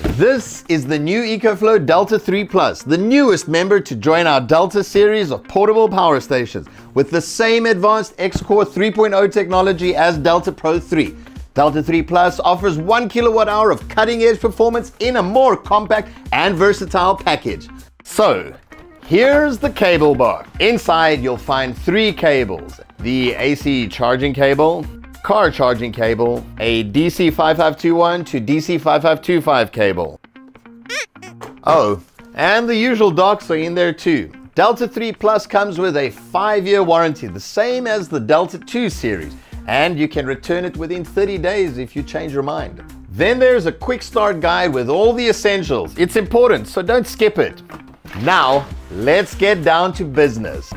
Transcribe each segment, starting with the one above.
This is the new EcoFlow Delta 3 Plus, the newest member to join our Delta series of portable power stations with the same advanced X-Core 3.0 technology as Delta Pro 3. Delta 3 Plus offers 1 kWh of cutting-edge performance in a more compact and versatile package. So, here's the cable box. Inside you'll find 3 cables: the AC charging cable, car charging cable, a DC 5521 to DC 5525 cable. Oh, and the usual docks are in there too. Delta 3 Plus comes with a 5-year warranty, the same as the Delta 2 series, and you can return it within 30 days if you change your mind. Then there's a quick start guide with all the essentials. It's important, so don't skip it. Now, let's get down to business.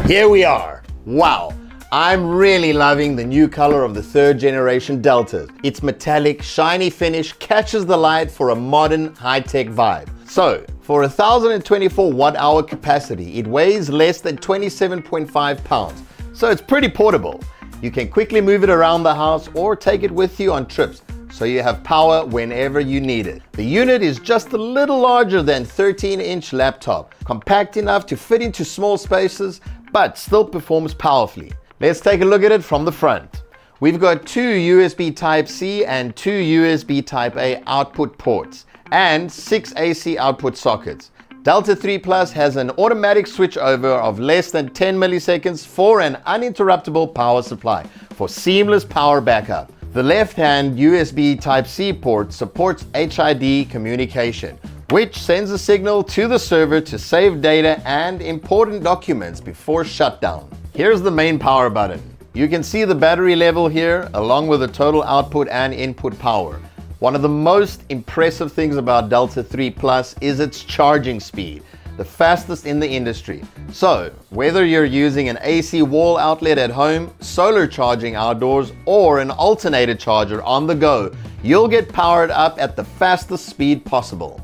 Here we are. Wow. I'm really loving the new color of the 3rd generation Deltas. Its metallic, shiny finish catches the light for a modern, high-tech vibe. So, for 1,024 watt-hour capacity, it weighs less than 27.5 pounds. So it's pretty portable. You can quickly move it around the house or take it with you on trips, so you have power whenever you need it. The unit is just a little larger than 13-inch laptop, compact enough to fit into small spaces, but still performs powerfully. Let's take a look at it from the front. We've got 2 USB Type-C and 2 USB Type-A output ports, and 6 AC output sockets. Delta 3 Plus has an automatic switchover of less than 10 milliseconds for an uninterruptible power supply for seamless power backup. The left-hand USB Type-C port supports HID communication, which sends a signal to the server to save data and important documents before shutdown. Here's the main power button. You can see the battery level here, along with the total output and input power. One of the most impressive things about Delta 3 Plus is its charging speed, the fastest in the industry. So, whether you're using an AC wall outlet at home, solar charging outdoors, or an alternator charger on the go, you'll get powered up at the fastest speed possible.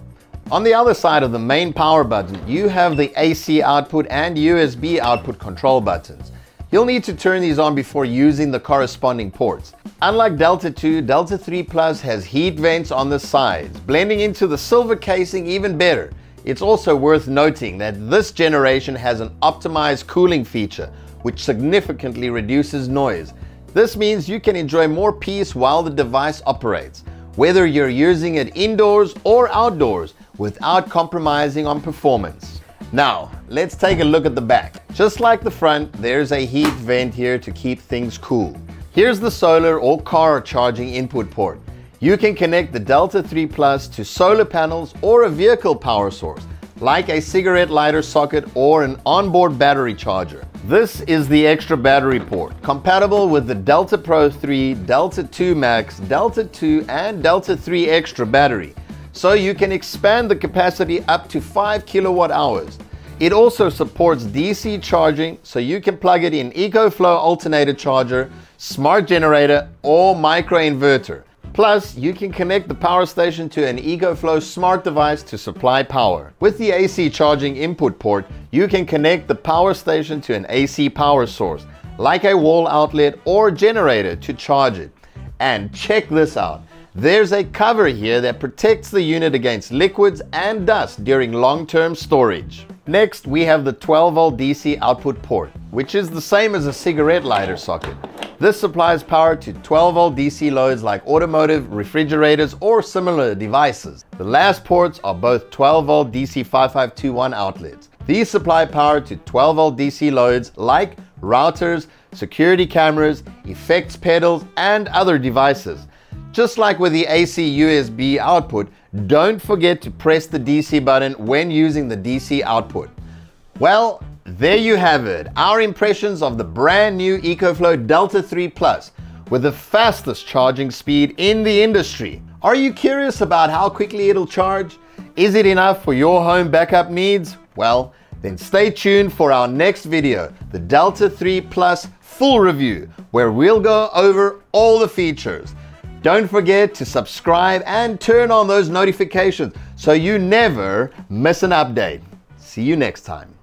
On the other side of the main power button, you have the AC output and USB output control buttons. You'll need to turn these on before using the corresponding ports. Unlike Delta 2, Delta 3 Plus has heat vents on the sides, blending into the silver casing even better. It's also worth noting that this generation has an optimized cooling feature, which significantly reduces noise. This means you can enjoy more peace while the device operates, whether you're using it indoors or outdoors, without compromising on performance. Now, let's take a look at the back. Just like the front, there's a heat vent here to keep things cool. Here's the solar or car charging input port. You can connect the Delta 3 Plus to solar panels or a vehicle power source, like a cigarette lighter socket or an onboard battery charger. This is the extra battery port, compatible with the Delta Pro 3, Delta 2 Max, Delta 2 and Delta 3 Extra battery, so you can expand the capacity up to 5 kilowatt hours. It also supports DC charging, so you can plug it in EcoFlow alternator charger, smart generator or microinverter. Plus, you can connect the power station to an EcoFlow smart device to supply power. With the AC charging input port, you can connect the power station to an AC power source, like a wall outlet or generator to charge it. And check this out. There's a cover here that protects the unit against liquids and dust during long-term storage. Next, we have the 12-volt DC output port, which is the same as a cigarette lighter socket. This supplies power to 12-volt DC loads like automotive, refrigerators, or similar devices. The last ports are both 12-volt DC 5521 outlets. These supply power to 12-volt DC loads like routers, security cameras, effects pedals, and other devices. Just like with the AC USB output, don't forget to press the DC button when using the DC output. Well, there you have it, our impressions of the brand new EcoFlow Delta 3 Plus with the fastest charging speed in the industry. Are you curious about how quickly it'll charge? Is it enough for your home backup needs? Well, then stay tuned for our next video, the Delta 3 Plus full review, where we'll go over all the features. Don't forget to subscribe and turn on those notifications so you never miss an update. See you next time.